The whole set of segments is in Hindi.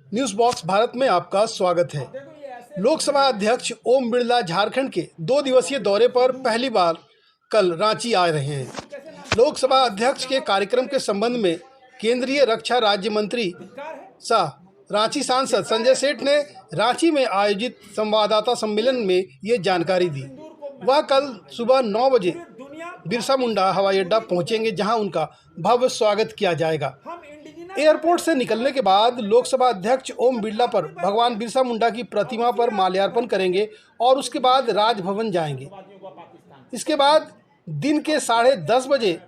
न्यूज बॉक्स भारत में आपका स्वागत है। लोकसभा अध्यक्ष ओम बिरला झारखंड के 2 दिवसीय दौरे पर पहली बार कल रांची आ रहे हैं। लोकसभा अध्यक्ष के कार्यक्रम के संबंध में केंद्रीय रक्षा राज्य मंत्री सह रांची सांसद संजय सेठ ने रांची में आयोजित संवाददाता सम्मेलन में ये जानकारी दी। वह कल सुबह 9 बजे बिरसा मुंडा हवाई अड्डा पहुंचेंगे, जहां उनका भव्य स्वागत किया जाएगा। एयरपोर्ट से निकलने के बाद लोकसभा अध्यक्ष ओम बिरला पर भगवान बिरसा मुंडा की प्रतिमा पर माल्यार्पण करेंगे और उसके बाद राजभवन जाएंगे। इसके बाद दिन के 10:30 बजे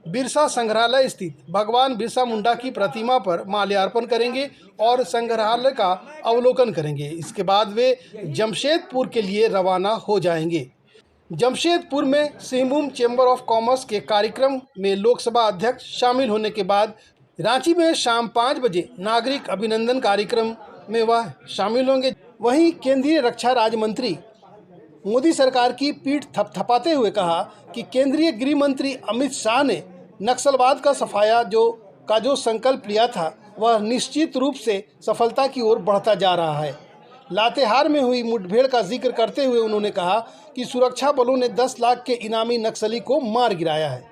बिरसा संग्रहालय स्थित भगवान बिरसा मुंडा की प्रतिमा पर माल्यार्पण करेंगे और संग्रहालय का अवलोकन करेंगे। इसके बाद वे जमशेदपुर के लिए रवाना हो जाएंगे। जमशेदपुर में सिंहभूम चैम्बर ऑफ कॉमर्स के कार्यक्रम में लोकसभा अध्यक्ष शामिल होने के बाद रांची में शाम 5 बजे नागरिक अभिनंदन कार्यक्रम में वह शामिल होंगे। वहीं केंद्रीय रक्षा राज्य मंत्री मोदी सरकार की पीठ थपथपाते हुए कहा कि केंद्रीय गृह मंत्री अमित शाह ने नक्सलवाद का सफाया जो संकल्प लिया था, वह निश्चित रूप से सफलता की ओर बढ़ता जा रहा है। लातेहार में हुई मुठभेड़ का जिक्र करते हुए उन्होंने कहा कि सुरक्षा बलों ने 10 लाख के इनामी नक्सली को मार गिराया है।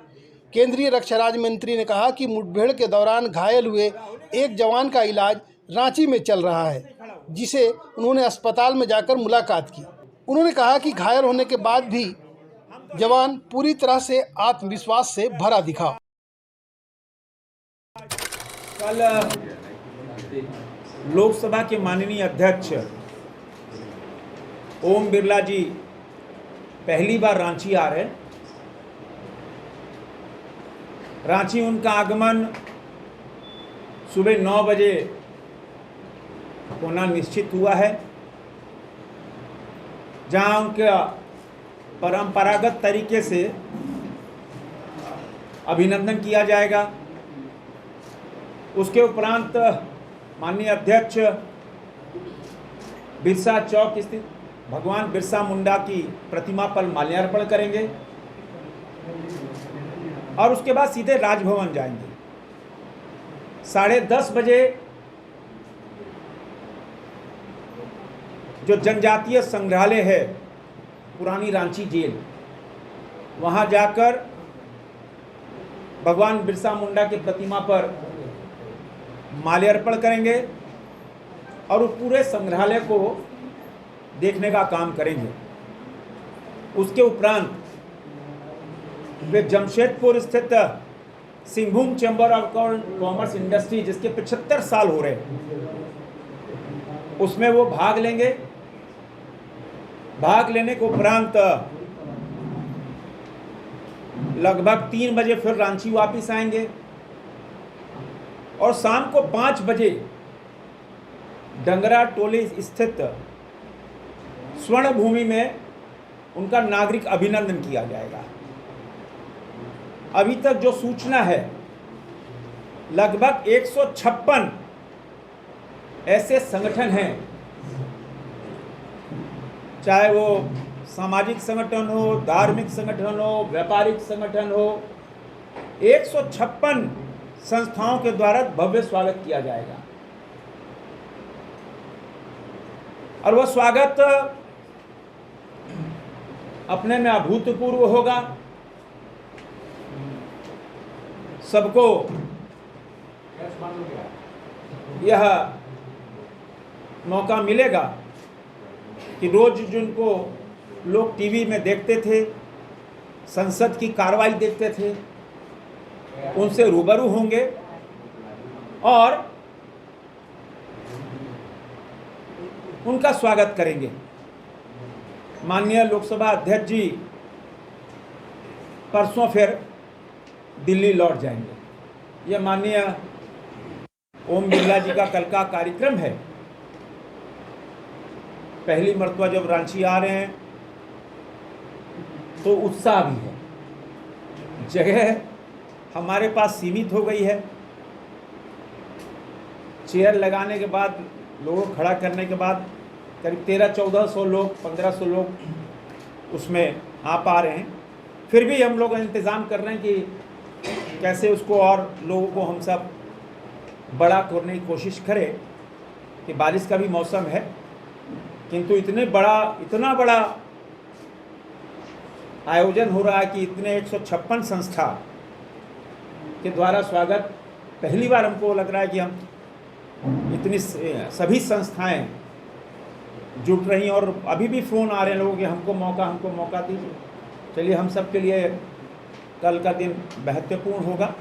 केंद्रीय रक्षा राज्य मंत्री ने कहा कि मुठभेड़ के दौरान घायल हुए एक जवान का इलाज रांची में चल रहा है, जिसे उन्होंने अस्पताल में जाकर मुलाकात की। उन्होंने कहा कि घायल होने के बाद भी जवान पूरी तरह से आत्मविश्वास से भरा दिखा। कल लोकसभा के माननीय अध्यक्ष ओम बिरला जी पहली बार रांची आ रहे हैं। रांची उनका आगमन सुबह 9 बजे होना निश्चित हुआ है, जहां उनका परंपरागत तरीके से अभिनंदन किया जाएगा। उसके उपरांत माननीय अध्यक्ष बिरसा चौक स्थित भगवान बिरसा मुंडा की प्रतिमा पर माल्यार्पण करेंगे और उसके बाद सीधे राजभवन जाएंगे। 10:30 बजे जो जनजातीय संग्रहालय है पुरानी रांची जेल, वहां जाकर भगवान बिरसा मुंडा की प्रतिमा पर माल्यार्पण करेंगे और वो पूरे संग्रहालय को देखने का काम करेंगे। उसके उपरांत वे जमशेदपुर स्थित Singhbhum chamber of commerce industry, जिसके 75 साल हो रहे हैं, उसमें वो भाग लेंगे। भाग लेने के उपरांत लगभग 3 बजे फिर रांची वापस आएंगे और शाम को 5 बजे डंगरा टोली स्थित स्वर्ण भूमि में उनका नागरिक अभिनंदन किया जाएगा। अभी तक जो सूचना है, लगभग 156 ऐसे संगठन हैं, चाहे वो सामाजिक संगठन हो, धार्मिक संगठन हो, व्यापारिक संगठन हो, 156 संस्थाओं के द्वारा भव्य स्वागत किया जाएगा। और वह स्वागत अपने में अभूतपूर्व होगा। सबको यह मौका मिलेगा कि रोज जिनको लोग टीवी में देखते थे, संसद की कार्रवाई देखते थे, उनसे रूबरू होंगे और उनका स्वागत करेंगे। माननीय लोकसभा अध्यक्ष जी परसों फिर दिल्ली लौट जाएंगे। यह माननीय ओम बिरला जी का कल का कार्यक्रम है। पहली मर्तबा जब रांची आ रहे हैं तो उत्साह भी है। जगह हमारे पास सीमित हो गई है। चेयर लगाने के बाद, लोगों को खड़ा करने के बाद करीब 1300-1400 लोग, 1500 लोग उसमें आ पा रहे हैं। फिर भी हम लोग इंतज़ाम कर रहे हैं कि कैसे उसको और लोगों को हम सब बड़ा करने की कोशिश करें। कि बारिश का भी मौसम है, किंतु इतना बड़ा आयोजन हो रहा है कि इतने 156 संस्था के द्वारा स्वागत पहली बार हमको लग रहा है कि हम इतनी सभी संस्थाएं जुट रही हैं। और अभी भी फ़ोन आ रहे हैं लोगों के हमको मौका दीजिए। चलिए, हम सब के लिए कल का दिन महत्वपूर्ण होगा।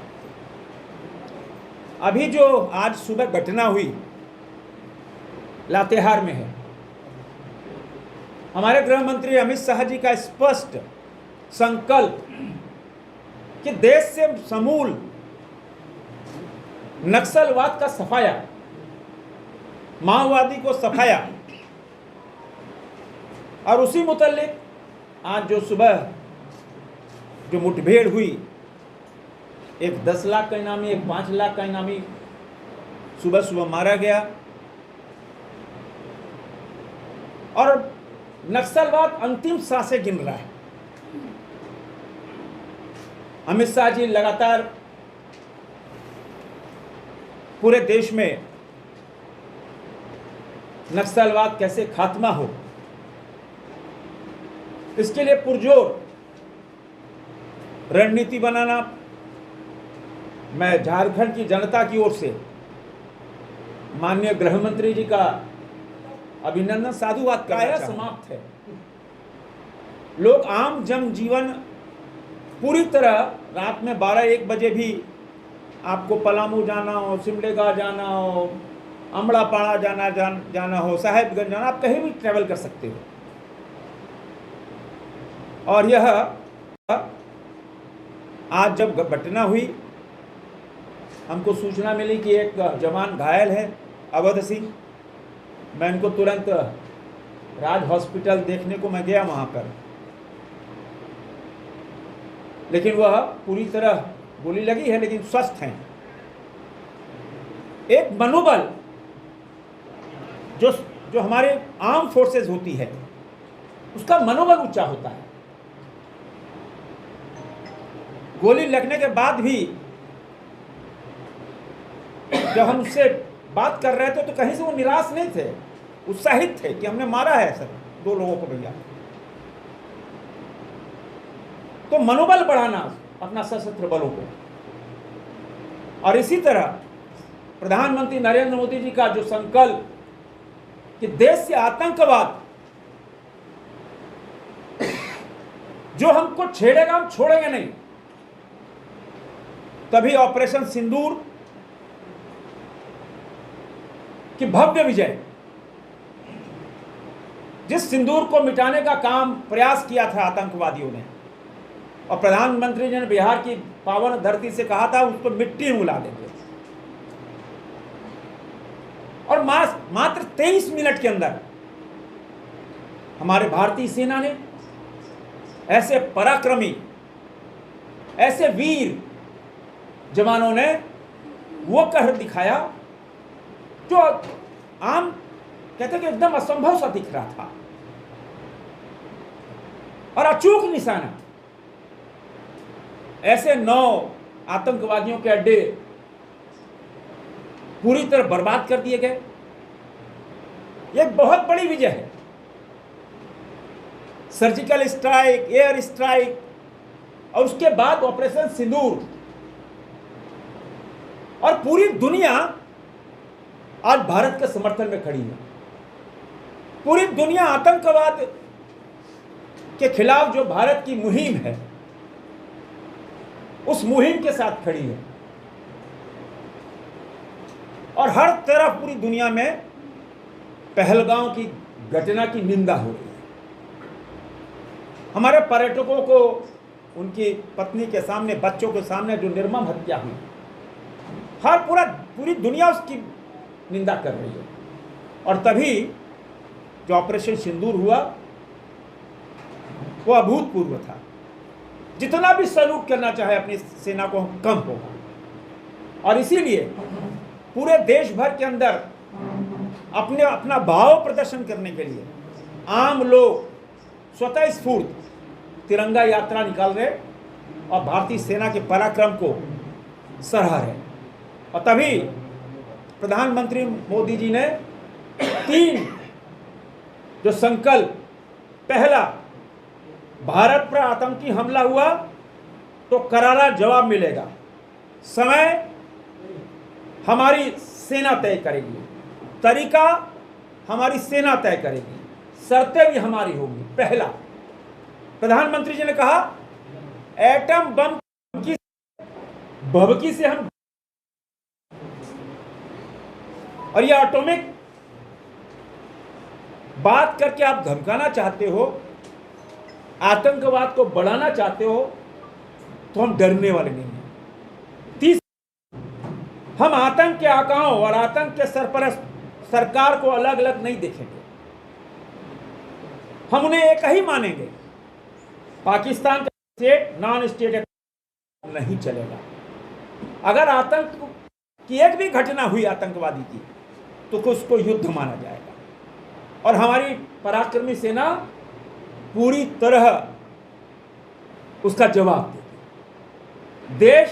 अभी जो आज सुबह घटना हुई लातेहार में है, हमारे गृह मंत्री अमित शाह जी का स्पष्ट संकल्प कि देश से समूल नक्सलवाद का सफाया, माओवादी को सफाया। और उसी मुतल्लिक आज जो सुबह जो मुठभेड़ हुई, एक 10 लाख का इनामी, एक 5 लाख का इनामी सुबह मारा गया। और नक्सलवाद अंतिम सांसें गिन रहा है। अमित शाह जी लगातार पूरे देश में नक्सलवाद कैसे खात्मा हो, इसके लिए पुरजोर रणनीति बनाना। मैं झारखंड की जनता की ओर से माननीय गृह मंत्री जी का अभिनंदन, साधुवाद करना समाप्त है। लोग आम जनजीवन पूरी तरह रात में 12-1 बजे भी आपको पलामू जाना हो, सिमडेगा जाना हो, अमड़ापाड़ा जाना हो, साहेबगंज जाना, आप कहीं भी ट्रैवल कर सकते हो। और यह आज जब घटना हुई, हमको सूचना मिली कि एक जवान घायल है, अवध सिंह। मैं इनको तुरंत राज हॉस्पिटल देखने को मैं गया वहाँ पर, लेकिन वह पूरी तरह गोली लगी है, लेकिन स्वस्थ हैं। एक मनोबल जो हमारे आर्म फोर्सेस होती है, उसका मनोबल ऊंचा होता है। गोली लगने के बाद भी जब हम उससे बात कर रहे थे तो कहीं से वो निराश नहीं थे, उत्साहित थे कि हमने मारा है सर 2 लोगों को भैया। तो मनोबल बढ़ाना अपना सशस्त्र बलों को। और इसी तरह प्रधानमंत्री नरेंद्र मोदी जी का जो संकल्प कि देश से आतंकवाद जो हमको छेड़ेगा हम छोड़ेंगे नहीं, तभी ऑपरेशन सिंदूर की भव्य विजय, जिस सिंदूर को मिटाने का काम प्रयास किया था आतंकवादियों ने, और प्रधानमंत्री जी ने बिहार की पावन धरती से कहा था उसको मिट्टी में मिला देंगे। और मात्र 23 मिनट के अंदर हमारे भारतीय सेना ने ऐसे पराक्रमी, ऐसे वीर जवानों ने वो कहर दिखाया जो आम कहते कि एकदम असंभव सा दिख रहा था। और अचूक निशाना, ऐसे 9 आतंकवादियों के अड्डे पूरी तरह बर्बाद कर दिए गए। यह बहुत बड़ी विजय है। सर्जिकल स्ट्राइक, एयर स्ट्राइक, और उसके बाद ऑपरेशन सिंदूर, और पूरी दुनिया आज भारत के समर्थन में खड़ी है। पूरी दुनिया आतंकवाद के खिलाफ जो भारत की मुहिम है, उस मुहिम के साथ खड़ी है। और हर तरफ पूरी दुनिया में पहलगांव की घटना की निंदा हो रही है। हमारे पर्यटकों को उनकी पत्नी के सामने, बच्चों के सामने जो निर्मम हत्या हुई, पूरी दुनिया उसकी निंदा कर रही है। और तभी जो ऑपरेशन सिंदूर हुआ वो अभूतपूर्व था। जितना भी सैल्यूट करना चाहे अपनी सेना को कम होगा। और इसीलिए पूरे देश भर के अंदर अपना भाव प्रदर्शन करने के लिए आम लोग स्वतः स्फूर्त तिरंगा यात्रा निकाल रहे और भारतीय सेना के पराक्रम को सराह रहे। और तभी प्रधानमंत्री मोदी जी ने तीन जो संकल्प, पहला, भारत पर आतंकी हमला हुआ तो करारा जवाब मिलेगा। समय हमारी सेना तय करेगी, तरीका हमारी सेना तय करेगी, शर्तें भी हमारी होंगी। पहला, प्रधानमंत्री जी ने कहा एटम बम की भभकी से हम, और ये एटॉमिक बात करके आप धमकाना चाहते हो, आतंकवाद को बढ़ाना चाहते हो, तो हम डरने वाले नहीं हैं। तीसरा, हम आतंक के आकाओं और आतंक के सरपरस्त सरकार को अलग अलग नहीं देखेंगे, हम उन्हें एक ही मानेंगे। पाकिस्तान का स्टेट नॉन स्टेट नहीं चलेगा। अगर आतंक की एक भी घटना हुई आतंकवादी की तो उसको युद्ध माना जाएगा और हमारी पराक्रमी सेना पूरी तरह उसका जवाब देगी। देश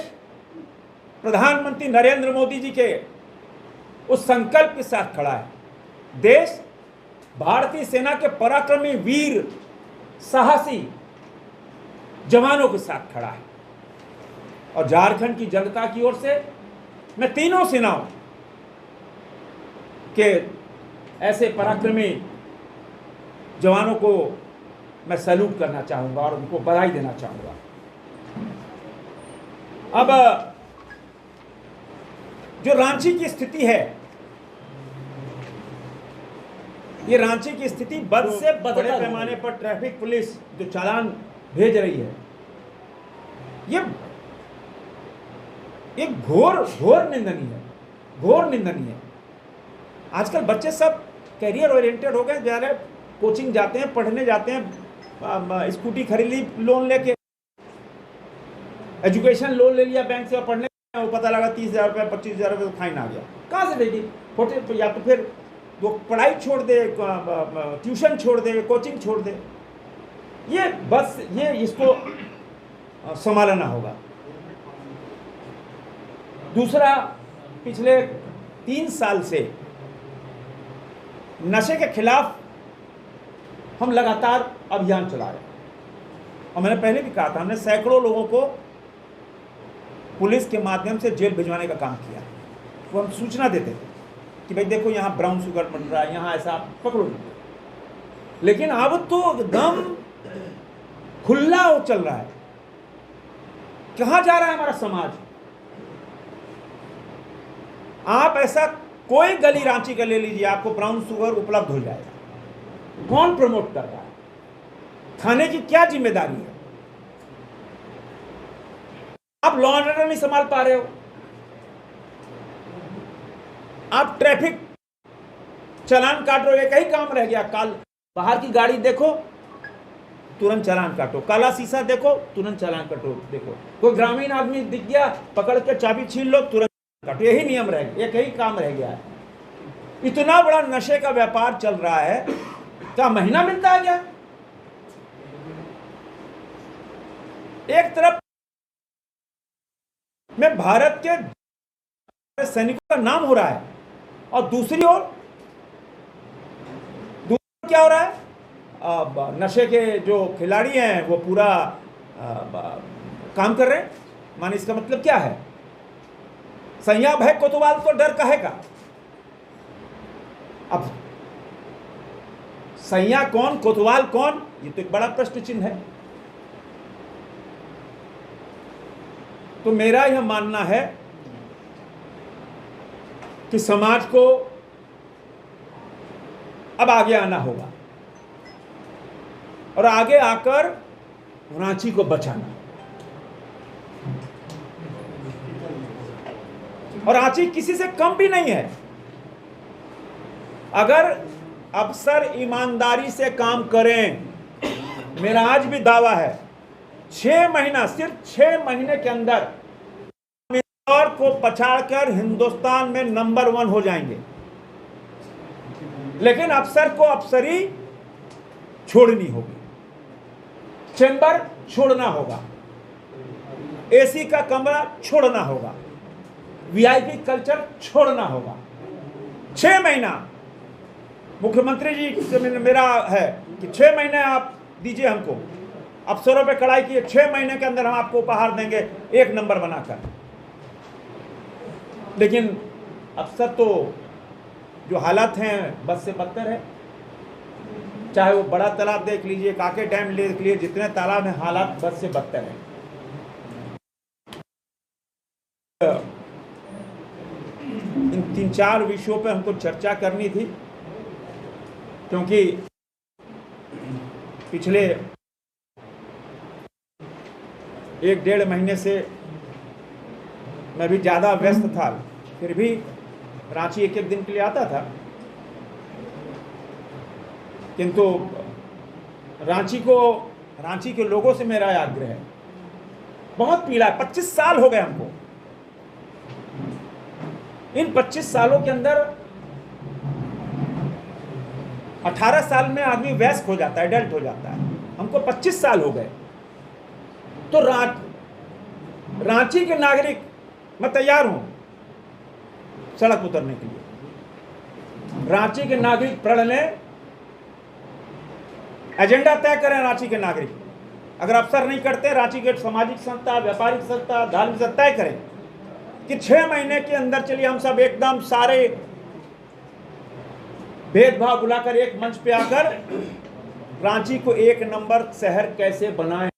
प्रधानमंत्री नरेंद्र मोदी जी के उस संकल्प के साथ खड़ा है। देश भारतीय सेना के पराक्रमी वीर साहसी जवानों के साथ खड़ा है और झारखंड की जनता की ओर से मैं तीनों सेनाओं के ऐसे पराक्रमी जवानों को मैं सैल्यूट करना चाहूंगा और उनको बधाई देना चाहूंगा। अब जो रांची की स्थिति है, ये रांची की स्थिति बद से बड़े पैमाने पर ट्रैफिक पुलिस जो चालान भेज रही है, ये घोर निंदनीय है, घोर निंदनीय है। आजकल बच्चे सब कैरियर ओरिएंटेड हो गए, जा रहे कोचिंग जाते हैं, पढ़ने जाते हैं, स्कूटी खरीद ली लोन लेके, एजुकेशन लोन ले लिया बैंक से और पढ़ने, वो पता लगा 30,000 रुपये 25,000 रुपये फाइन आ गया। कहाँ से देगी? छोटे, या तो फिर वो पढ़ाई छोड़ दे, ट्यूशन छोड़ दे, कोचिंग छोड़ दे। ये बस ये इसको संभालना होगा। दूसरा, पिछले 3 साल से नशे के खिलाफ हम लगातार अभियान चला रहे हैं और मैंने पहले भी कहा था, हमने सैकड़ों लोगों को पुलिस के माध्यम से जेल भिजवाने का काम किया। वो हम सूचना देते थे कि भाई देखो यहाँ ब्राउन शुगर बन रहा है, यहाँ ऐसा पकड़ो। लेकिन अब तो एकदम खुला वो चल रहा है। कहाँ जा रहा है हमारा समाज? आप ऐसा कोई गली रांची का ले लीजिए, आपको ब्राउन शुगर उपलब्ध हो जाएगा। कौन प्रमोट कर रहा है? थाने की क्या जिम्मेदारी है? आप लॉ एंड ऑर्डर नहीं संभाल पा रहे हो, आप ट्रैफिक चालान काट रहे हो। एक ही काम रह गया, काल बाहर की गाड़ी देखो तुरंत चालान काटो, काला शीशा देखो तुरंत चालान काटो। देखो कोई ग्रामीण आदमी दिख गया, पकड़ के चाबी छीन लो, तुरंत काटो। यही नियम रह गया, एक ही काम रह गया है। इतना बड़ा नशे का व्यापार चल रहा है, क्या महीना मिलता है क्या? एक तरफ में भारत के सैनिकों का नाम हो रहा है और दूसरी ओर क्या हो रहा है? नशे के जो खिलाड़ी हैं वो पूरा काम कर रहे हैं। माने इसका मतलब क्या है? सैया भय कोतवाल तो डर कहेगा। अब सैया कौन, कोतवाल कौन, ये तो एक बड़ा प्रश्न चिन्ह है। तो मेरा यह मानना है कि समाज को अब आगे आना होगा और आगे आकर रांची को बचाना। और रांची किसी से कम भी नहीं है। अगर अफसर ईमानदारी से काम करें, मेरा आज भी दावा है, 6 महीना, सिर्फ 6 महीने के अंदर इंदौर को पछाड़कर हिंदुस्तान में नंबर 1 हो जाएंगे। लेकिन अफसर को अफसरी छोड़नी होगी, चैम्बर छोड़ना होगा, एसी का कमरा छोड़ना होगा, वीआईपी कल्चर छोड़ना होगा। 6 महीना मुख्यमंत्री जी से मेरा है कि 6 महीने आप दीजिए हमको, अफसरों पे कड़ाई किए, 6 महीने के अंदर हम आपको उपहार देंगे 1 नंबर बनाकर। लेकिन अफसर तो जो हालात हैं बद से बदतर है। चाहे वो बड़ा तालाब देख लीजिए, काके डैम देख लीजिए, जितने तालाब हैं हालात बद से बदतर है। इन 3-4 विषयों पे हमको चर्चा करनी थी, क्योंकि पिछले 1-1.5 महीने से मैं भी ज़्यादा व्यस्त था। फिर भी रांची एक दिन के लिए आता था, किंतु रांची के लोगों से मेरा आग्रह है, बहुत पीड़ा है। 25 साल हो गए हमको। इन 25 सालों के अंदर 18 साल में आदमी वयस्क हो जाता है, एडल्ट हो जाता है। हमको 25 साल हो गए। तो रांची के नागरिक, मैं तैयार हूं सड़क उतरने के लिए। रांची के नागरिक प्रण लें, एजेंडा तय करें। रांची के नागरिक अगर अफसर नहीं करते, रांची के सामाजिक संस्था, व्यापारिक संस्था, धार्मिक संस्था तय करें कि 6 महीने के अंदर चलिए हम सब एकदम सारे भेदभाव बुलाकर एक मंच पे आकर रांची को 1 नंबर शहर कैसे बनाएं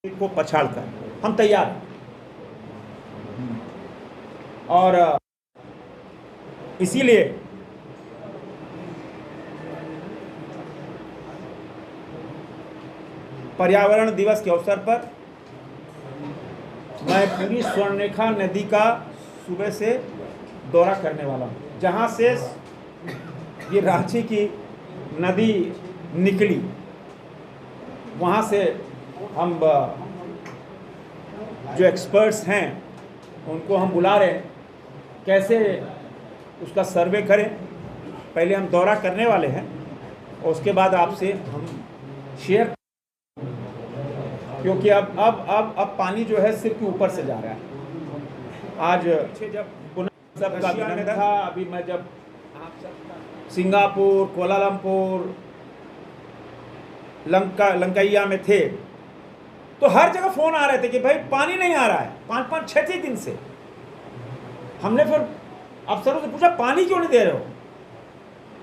को पछाड़कर हम तैयार हैं। और इसीलिए पर्यावरण दिवस के अवसर पर मैं पूरी स्वर्णरेखा नदी का सुबह से दौरा करने वाला हूँ। जहाँ से ये रांची की नदी निकली, वहाँ से हम जो एक्सपर्ट्स हैं उनको हम बुला रहे हैं, कैसे उसका सर्वे करें। पहले हम दौरा करने वाले हैं और उसके बाद आपसे हम शेयर, क्योंकि अब पानी जो है सिर के ऊपर से जा रहा है। आज जब सब का में था, अभी मैं जब सिंगापुर, कोलालमपुर, लंकैया में थे तो हर जगह फोन आ रहे थे कि भाई पानी नहीं आ रहा है, 5-5, 6 दिन से। हमने फिर अफसरों से पूछा पानी क्यों नहीं दे रहे हो?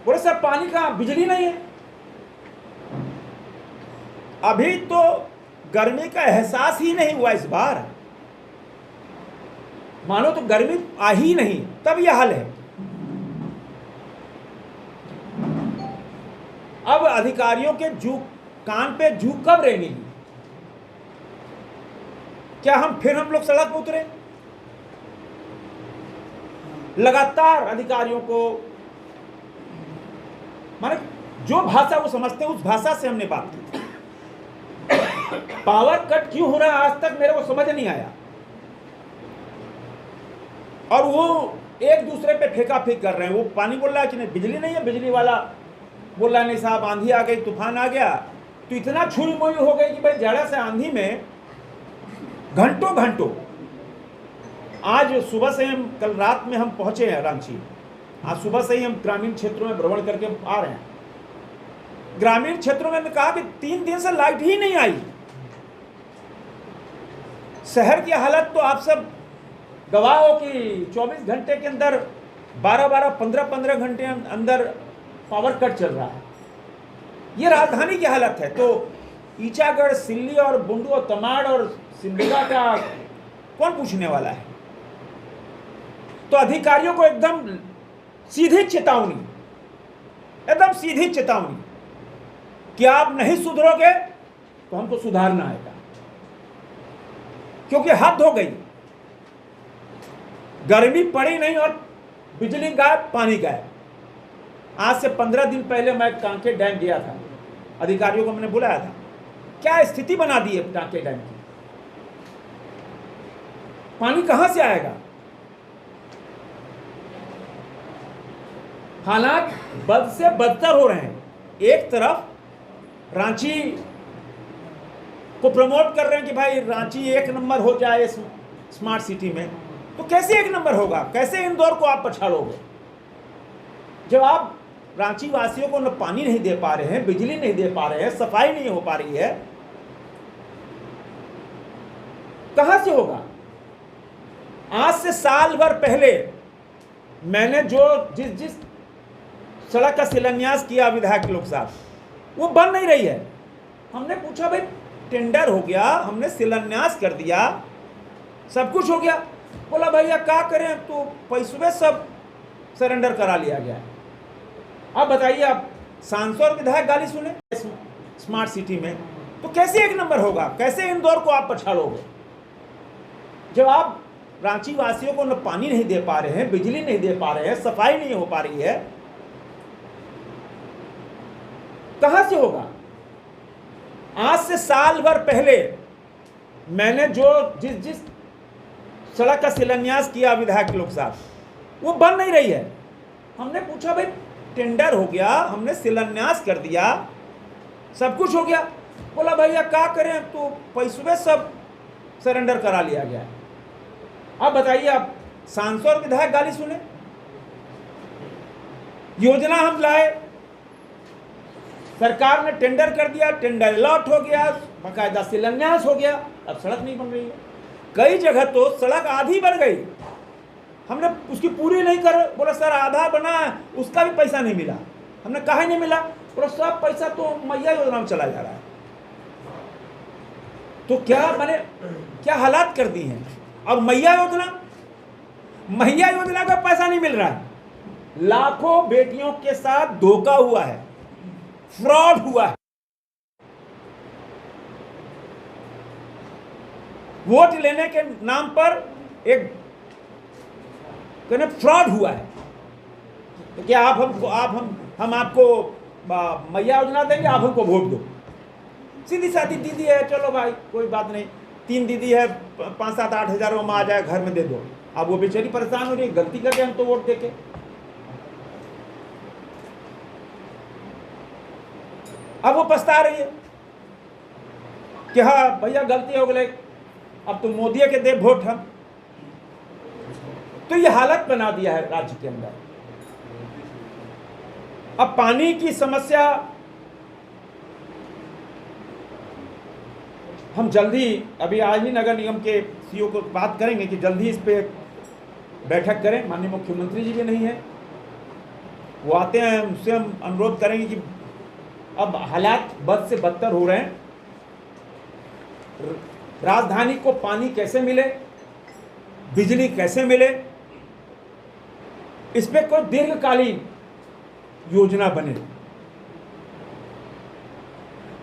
बोले सर पानी का बिजली नहीं है। अभी तो गर्मी का एहसास ही नहीं हुआ इस बार, मानो तो गर्मी आ ही नहीं, तब यह हाल है। अब अधिकारियों के कान पे जू कब रहेंगी? क्या हम लोग सड़क पर उतरे? लगातार अधिकारियों को, माने जो भाषा वो समझते हैं उस भाषा से हमने बात की। पावर कट क्यों हो रहा है आज तक मेरे को समझ नहीं आया। और वो एक दूसरे पे फेंका फेंक कर रहे हैं। वो पानी बोल रहा है कि नहीं बिजली नहीं है, बिजली वाला बोल रहा है नहीं साहब आंधी आ गई, तूफान आ गया। तो इतना छुई मुई हो गई कि भाई जरा से आंधी में घंटों घंटों। आज सुबह से हम, कल रात में हम पहुंचे हैं रांची, आज सुबह से ही हम ग्रामीण क्षेत्रों में भ्रमण करके आ रहे हैं। ग्रामीण क्षेत्रों में कहा कि 3 दिन से लाइट ही नहीं आई। शहर की हालत तो आप सब गवाह हो कि 24 घंटे के अंदर 12-12, 15-15 घंटे अंदर पावर कट चल रहा है। ये राजधानी की हालत है। तो ईचागढ़, सिल्ली और बुंडू और तमाड़ और सिमडेगा का कौन पूछने वाला है? तो अधिकारियों को एकदम सीधी चेतावनी, एकदम सीधी चेतावनी कि आप नहीं सुधरोगे तो हमको सुधारना आएगा, क्योंकि हद हो गई। गर्मी पड़ी नहीं और बिजली गायब, पानी गायब। आज से 15 दिन पहले मैं टांके डैम गया था, अधिकारियों को मैंने बुलाया था। क्या स्थिति बना दी है टांके डैम की? पानी कहां से आएगा? हालात बद से बदतर हो रहे हैं। एक तरफ रांची को प्रमोट कर रहे हैं कि भाई रांची 1 नंबर हो जाए स्मार्ट सिटी में, तो कैसे 1 नंबर होगा? कैसे इंदौर को आप पछाड़ोगे? जब आप रांची वासियों को न पानी नहीं दे पा रहे हैं, बिजली नहीं दे पा रहे हैं, सफाई नहीं हो पा रही है, कहां से होगा? आज से साल भर पहले मैंने जो जिस सड़क का शिलान्यास किया विधायक लोग साहब, वो बन नहीं रही है। हमने पूछा भाई टेंडर हो गया, हमने शिलान्यास कर दिया, सब कुछ हो गया। बोला भैया क्या करें, तो पैसे सब सरेंडर करा लिया गया है। अब बताइए, आप सांसद और विधायक गाली सुने स्मार्ट सिटी में, तो कैसे एक नंबर होगा? कैसे इंदौर को आप पछाड़ोगे जब आप रांची वासियों को न पानी नहीं दे पा रहे हैं, बिजली नहीं दे पा रहे हैं, सफाई नहीं हो पा रही है, कहां से होगा? आज से साल भर पहले मैंने जो जिस सड़क का शिलान्यास किया विधायक लोग साहब, वो बन नहीं रही है। हमने पूछा भाई टेंडर हो गया, हमने शिलान्यास कर दिया, सब कुछ हो गया। बोला भैया क्या करें, तो पैसे सब सरेंडर करा लिया गया है। अब बताइए, आप सांसद और विधायक गाली सुने। योजना हम लाए, सरकार ने टेंडर कर दिया, टेंडर अलॉट हो गया, बाकायदा शिलान्यास हो गया, अब सड़क नहीं बन रही है। कई जगह तो सड़क आधी बन गई, हमने उसकी पूरी नहीं कर। बोला सर आधा बना है, उसका भी पैसा नहीं मिला। हमने कहा नहीं मिला, बोला सब पैसा तो मैया योजना में चला जा रहा है। तो क्या मैंने क्या हालात कर दी हैं। और मैया योजना का पैसा नहीं मिल रहा है। लाखों बेटियों के साथ धोखा हुआ है, फ्रॉड हुआ है। वोट लेने के नाम पर एक फ्रॉड हुआ है। तो क्या हम आपको मैया योजना देंगे, आप हमको वोट दो। सीधी सादी दीदी है, चलो भाई कोई बात नहीं, 3 दीदी है, 5, 7, 8 हज़ार में आ जाए, घर में दे दो। अब वो बेचारी परेशान हो रही है, गलती करके हम तो वोट देके। अब वो पछता रही है कि हाँ भैया गलती हो गई, अब तो मोदी के दे वोट हम। तो ये हालत बना दिया है राज्य के अंदर। अब पानी की समस्या हम जल्दी, अभी आज ही नगर निगम के सीईओ को बात करेंगे कि जल्दी इस पे बैठक करें। माननीय मुख्यमंत्री जी भी नहीं है, वो आते हैं, उनसे हम अनुरोध करेंगे कि अब हालात बद से बदतर हो रहे हैं। राजधानी को पानी कैसे मिले, बिजली कैसे मिले, इस पे कोई दीर्घकालीन योजना बने।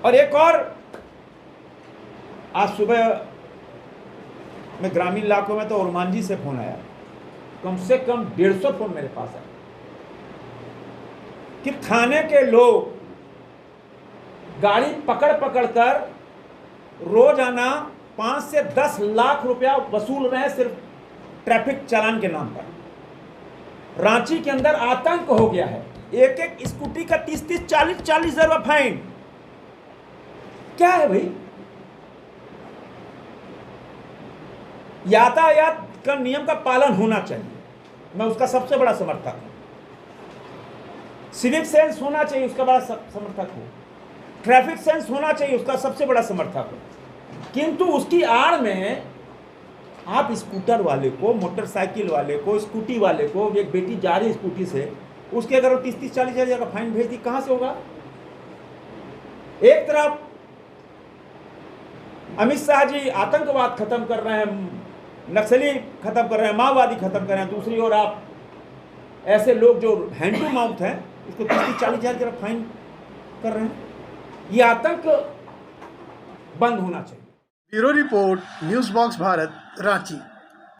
और एक और, आज सुबह में ग्रामीण इलाकों में तो हनुमान जी से फोन आया, कम से कम 150 फोन मेरे पास आए कि थाने के लोग गाड़ी पकड़ कर रोजाना 5 से 10 लाख रुपया वसूल रहे हैं सिर्फ ट्रैफिक चालान के नाम पर। रांची के अंदर आतंक हो गया है, एक स्कूटी का 30-30, 40-40 हजार रुपया फाइन। क्या है भाई? यातायात का नियम का पालन होना चाहिए, मैं उसका सबसे बड़ा समर्थक हूं। सिविक सेंस होना चाहिए, उसका बड़ा समर्थक हूं। ट्रैफिक सेंस होना चाहिए, उसका सबसे बड़ा समर्थक हूं। किंतु उसकी आड़ में आप स्कूटर वाले को, मोटरसाइकिल वाले को, स्कूटी वाले को, एक बेटी जा रही स्कूटी से, उसके अगर 30-40 हजार का फाइन भेज दी, कहां से होगा? एक तरफ अमित शाह जी आतंकवाद खत्म कर रहे हैं, नक्सली खत्म कर रहे हैं, माओवादी खत्म कर रहे हैं, दूसरी ओर आप ऐसे लोग जो हैंड टू माउथ हैं उसको 30-40 हजार का फाइन कर रहे हैं। ये आतंक बंद होना चाहिए। Bureau report, news box Bharat, Ranchi.